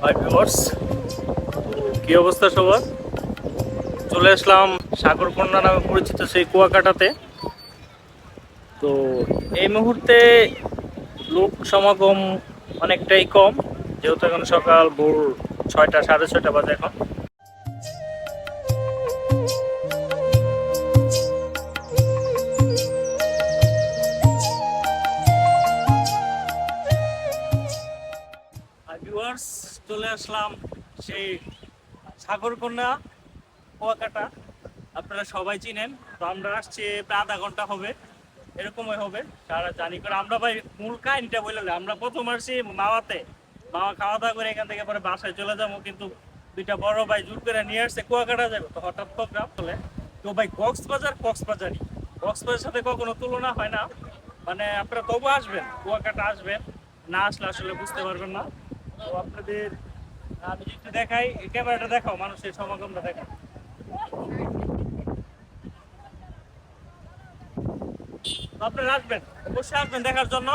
Hi viewers, কি অবস্থা সবার? চলে আসলাম সাগরকন্যা নামে পরিচিত সেই কুয়াকাটাতে। তো এই মুহূর্তে লোক সমাগম অনেকটাই কম, যেহেতু এখন সকাল ভোর 6টা, সাড়ে 6টা বাজে এখন। হাই ভিউয়ার্স, চলে আসলাম সেই সাগরকন্যা কুয়াকাটা। আপনারা সবাই চিনেন। তো আমরা আসছি প্রায় আধা ঘন্টা হবে, এরকমই হবে সারা জানি করে। আমরা ভাই মূল কাহিনীটা বললাম, আমরা প্রথম আসছি মাওয়াতে। মাওয়া খাওয়া দাওয়া করে এখান থেকে পরে বাসায় চলে যাবো, কিন্তু দুইটা বড় ভাই জোর করে নিয়ে আসছে কুয়াকাটা যাবে। তো হঠাৎ প্রোগ্রাম চলে। তো ভাই কক্সবাজারই, কক্সবাজারের সাথে কখনো তুলনা হয় না। মানে আপনারা তবু আসবেন, কুয়াকাটা আসবেন, না আসলে আসলে বুঝতে পারবেন না। তো আপনাদের আমি একটু দেখাই, ক্যামেরাটা দেখাও, মানুষের সমাগমটা দেখাও। তো আপনারা আসবেন, অবশ্যই আসবেন দেখার জন্য।